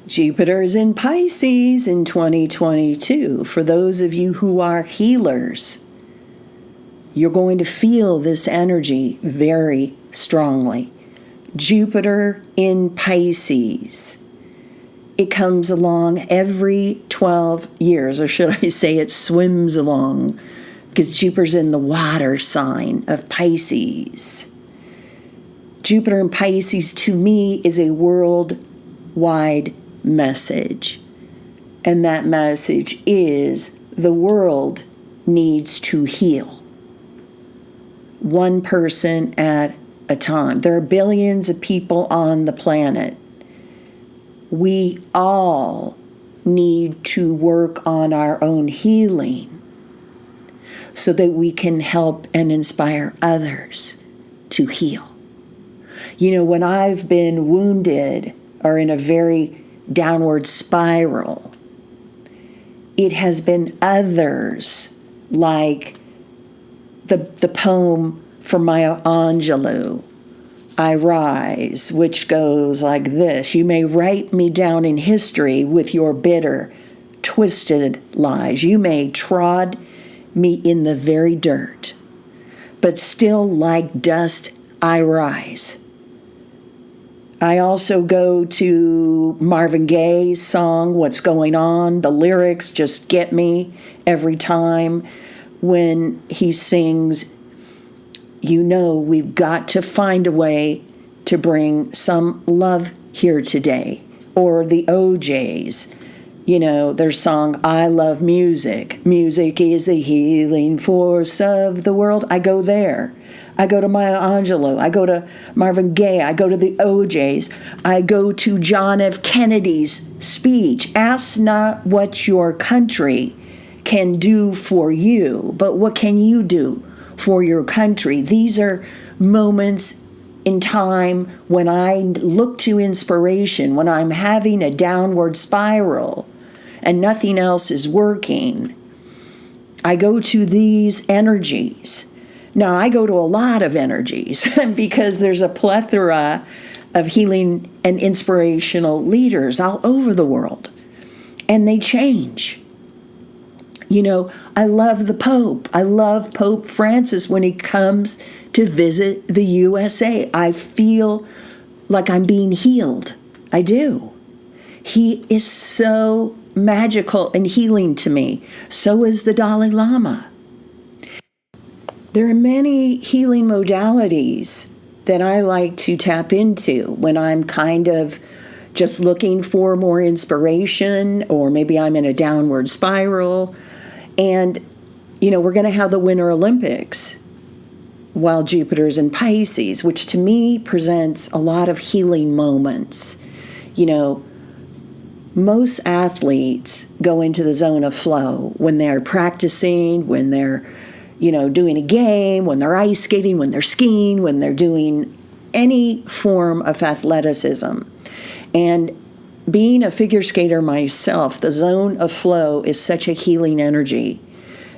Jupiter is in Pisces in 2022. For those of you who are healers, you're going to feel this energy very strongly. Jupiter in Pisces. It comes along every 12 years, or should I say it swims along, because Jupiter's in the water sign of Pisces. Jupiter in Pisces, to me, is a worldwide message. And that message is the world needs to heal. One person at a time. There are billions of people on the planet. We all need to work on our own healing so that we can help and inspire others to heal. You know, when I've been wounded or in a very downward spiral, it has been others, like the poem from Maya Angelou, I Rise, which goes like this: you may write me down in history with your bitter, twisted lies. You may trod me in the very dirt, but still like dust I rise. I also go to Marvin Gaye's song, What's Going On. The lyrics just get me every time when he sings, you know, we've got to find a way to bring some love here today. Or the OJs, you know, their song, I Love Music. Music is the healing force of the world. I go there. I go to Maya Angelou. I go to Marvin Gaye. I go to the OJs. I go to John F. Kennedy's speech. Ask not what your country can do for you, but what can you do for your country? These are moments in time when I look to inspiration, when I'm having a downward spiral and nothing else is working. I go to these energies. Now, I go to a lot of energies because there's a plethora of healing and inspirational leaders all over the world, and they change. You know, I love the Pope. I love Pope Francis when he comes to visit the USA. I feel like I'm being healed. I do. He is so magical and healing to me. So is the Dalai Lama. There are many healing modalities that I like to tap into when I'm kind of just looking for more inspiration, or maybe I'm in a downward spiral. And, you know, we're going to have the Winter Olympics while Jupiter's in Pisces, which to me presents a lot of healing moments. You know, most athletes go into the zone of flow when they're practicing, when they're, you know, doing a game, when they're ice skating, when they're skiing, when they're doing any form of athleticism. And being a figure skater myself, the zone of flow is such a healing energy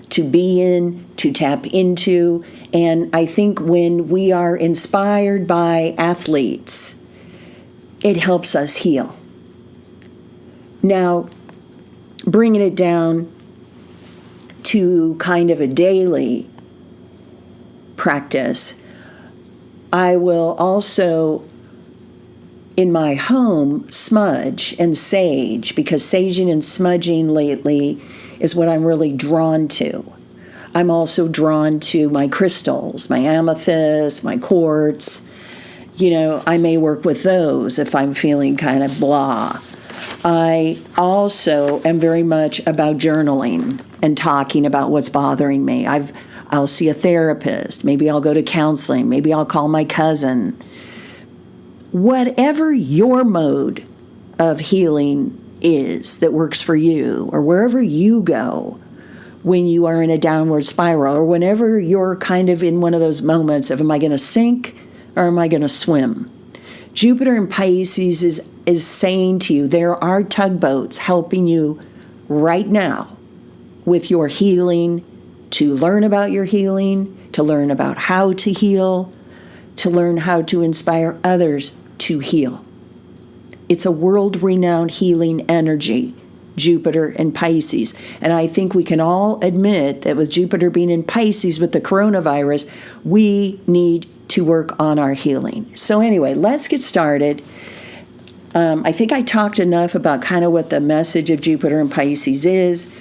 to be in, to tap into. And I think when we are inspired by athletes, it helps us heal. Now, bringing it down to kind of a daily practice, I will also, in my home, smudge and sage, because saging and smudging lately is what I'm really drawn to. I'm also drawn to my crystals, my amethyst, my quartz. You know, I may work with those if I'm feeling kind of blah. I also am very much about journaling and talking about what's bothering me. I'll see a therapist. Maybe I'll go to counseling. Maybe I'll call my cousin. Whatever your mode of healing is that works for you, or wherever you go when you are in a downward spiral, or whenever you're kind of in one of those moments of, am I going to sink or am I going to swim? Jupiter in Pisces is saying to you, there are tugboats helping you right now with your healing, to learn about your healing, to learn about how to heal, to learn how to inspire others to heal. It's a world-renowned healing energy, Jupiter and Pisces. And I think we can all admit that with Jupiter being in Pisces with the coronavirus, we need to work on our healing. So anyway, let's get started. I think I talked enough about kind of what the message of Jupiter and Pisces is.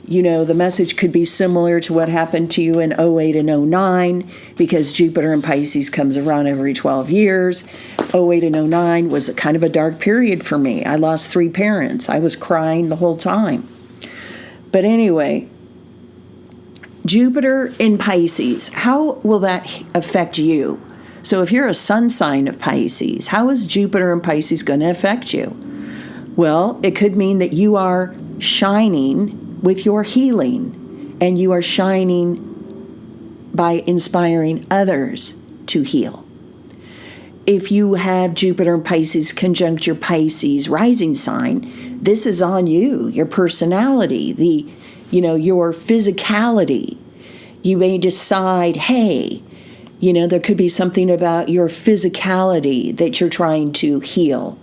You know, the message could be similar to what happened to you in 08 and 09, because Jupiter in Pisces comes around every 12 years. 08 and 09 was kind of a dark period for me. I lost 3 parents. I was crying the whole time. But anyway, Jupiter in Pisces, how will that affect you? So if you're a sun sign of Pisces, how is Jupiter in Pisces going to affect you? Well, it could mean that you are shining with your healing, and you are shining by inspiring others to heal. If you have Jupiter and Pisces conjunct your Pisces rising sign, this is on you, your personality, your physicality. You may decide, hey, there could be something about your physicality that you're trying to heal.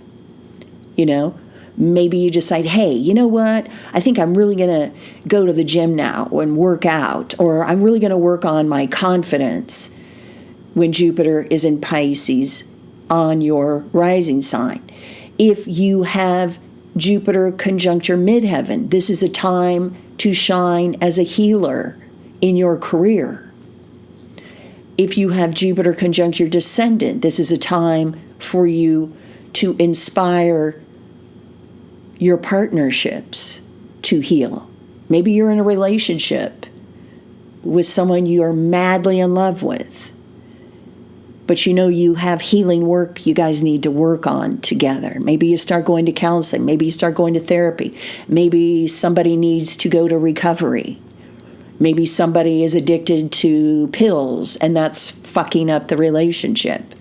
Maybe you decide, hey, you know what? I think I'm really going to go to the gym now and work out, or I'm really going to work on my confidence when Jupiter is in Pisces on your rising sign. If you have Jupiter conjunct your midheaven, this is a time to shine as a healer in your career. If you have Jupiter conjunct your descendant, this is a time for you to inspire your partnerships to heal. Maybe you're in a relationship with someone you are madly in love with, but you have healing work you guys need to work on together. Maybe you start going to counseling. Maybe you start going to therapy. Maybe somebody needs to go to recovery. Maybe somebody is addicted to pills, and that's fucking up the relationship.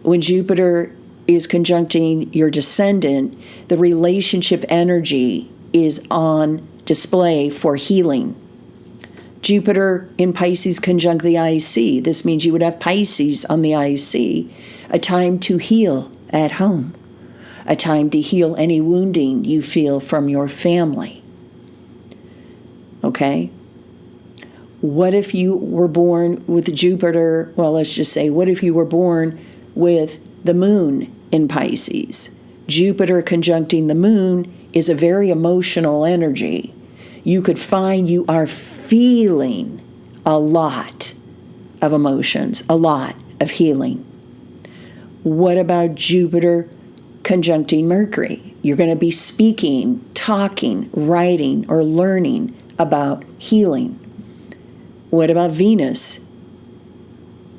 When Jupiter is conjuncting your descendant, the relationship energy is on display for healing. Jupiter in Pisces conjunct the IC. This means you would have Pisces on the IC, a time to heal at home, a time to heal any wounding you feel from your family. Okay? What if you were born with Jupiter, let's just say, what if you were born with the moon in Pisces? Jupiter conjuncting the moon is a very emotional energy. You could find you are feeling a lot of emotions, a lot of healing. What about Jupiter conjuncting Mercury? You're going to be speaking, talking, writing, or learning about healing. What about Venus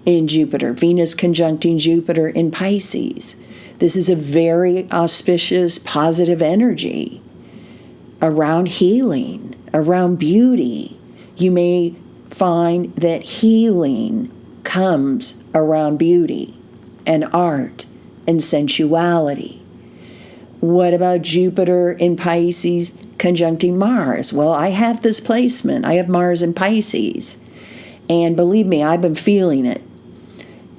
in Jupiter? Venus conjuncting Jupiter in Pisces. This is a very auspicious, positive energy around healing, around beauty. You may find that healing comes around beauty and art and sensuality. What about Jupiter in Pisces conjuncting Mars? Well, I have this placement. I have Mars in Pisces. And believe me, I've been feeling it.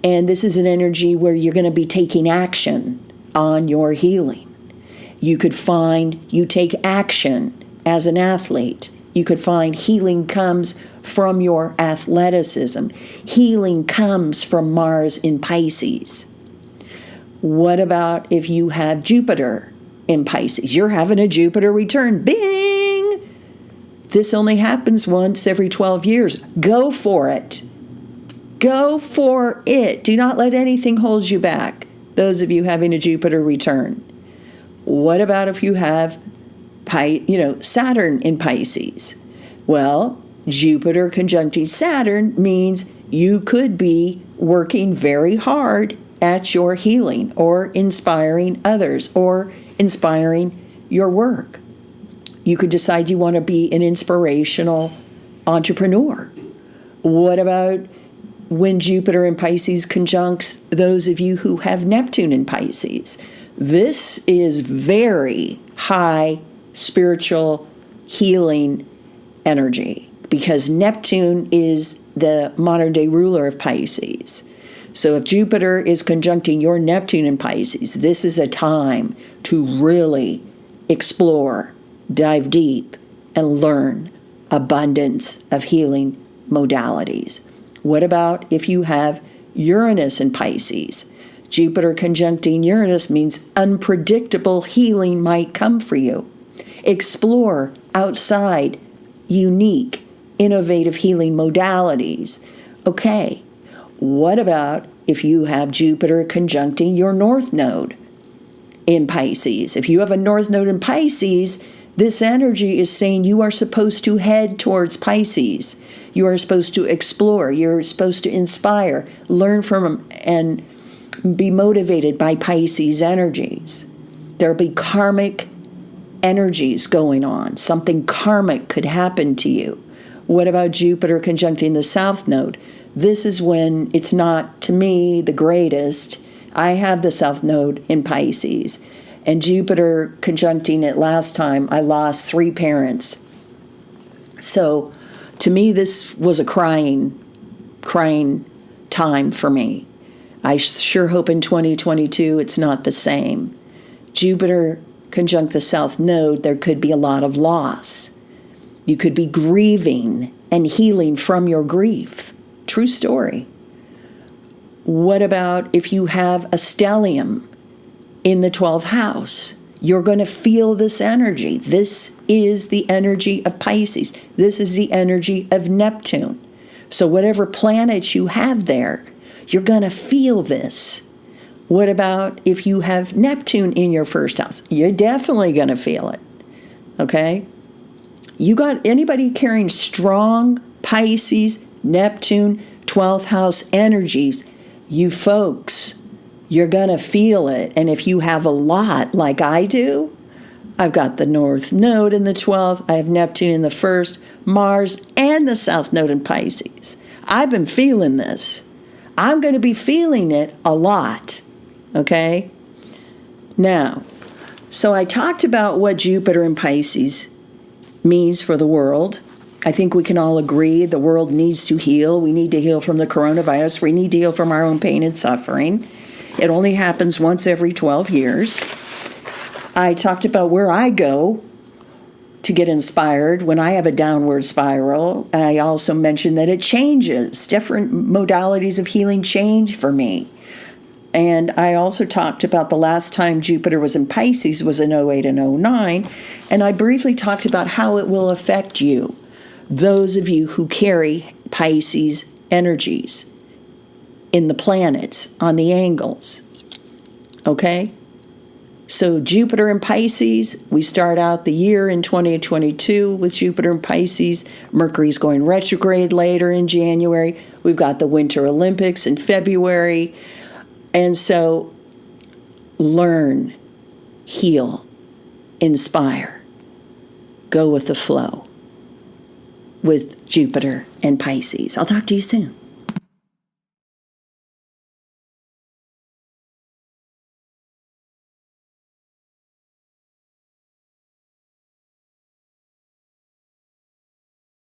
And this is an energy where you're going to be taking action on your healing. You could find you take action as an athlete. You could find healing comes from your athleticism. Healing comes from Mars in Pisces. What about if you have Jupiter in Pisces? You're having a Jupiter return. Bing! This only happens once every 12 years. Go for it. Go for it. Do not let anything hold you back, those of you having a Jupiter return. What about if you have Saturn in Pisces? Well, Jupiter conjuncting Saturn means you could be working very hard at your healing or inspiring others or inspiring your work. You could decide you want to be an inspirational entrepreneur. What about when Jupiter in Pisces conjuncts those of you who have Neptune in Pisces? This is very high spiritual healing energy because Neptune is the modern day ruler of Pisces. So if Jupiter is conjuncting your Neptune in Pisces, this is a time to really explore, dive deep, and learn abundance of healing modalities. What about if you have Uranus in Pisces? Jupiter conjuncting Uranus means unpredictable healing might come for you. Explore outside unique, innovative healing modalities. Okay, what about if you have Jupiter conjuncting your North Node in Pisces? If you have a North Node in Pisces, this energy is saying you are supposed to head towards Pisces. You are supposed to explore. You're supposed to inspire, learn from, and be motivated by Pisces energies. There'll be karmic energies going on. Something karmic could happen to you. What about Jupiter conjuncting the South Node? This is when it's not, to me, the greatest. I have the South Node in Pisces, and Jupiter conjuncting it last time, I lost 3 parents. So, to me, this was a crying time for me. I sure hope in 2022 it's not the same. Jupiter conjunct the South Node, there could be a lot of loss. You could be grieving and healing from your grief. True story. What about if you have a stellium in the 12th house? You're going to feel this energy. This is the energy of Pisces. This is the energy of Neptune. So whatever planets you have there, you're going to feel this. What about if you have Neptune in your first house? You're definitely going to feel it. Okay? You got anybody carrying strong Pisces, Neptune, 12th house energies, you folks, you're going to feel it. And if you have a lot like I do, I've got the North Node in the 12th, I have Neptune in the 1st, Mars, and the South Node in Pisces. I've been feeling this. I'm going to be feeling it a lot. Okay? Now, so I talked about what Jupiter in Pisces means for the world. I think we can all agree the world needs to heal. We need to heal from the coronavirus. We need to heal from our own pain and suffering. It only happens once every 12 years. I talked about where I go to get inspired when I have a downward spiral. I also mentioned that it changes. Different modalities of healing change for me. And I also talked about the last time Jupiter was in Pisces was in 08 and 09. And I briefly talked about how it will affect you, those of you who carry Pisces energies in the planets, on the angles. Okay? So Jupiter in Pisces, we start out the year in 2022 with Jupiter in Pisces. Mercury's going retrograde later in January. We've got the Winter Olympics in February. And so learn, heal, inspire, go with the flow with Jupiter and Pisces. I'll talk to you soon.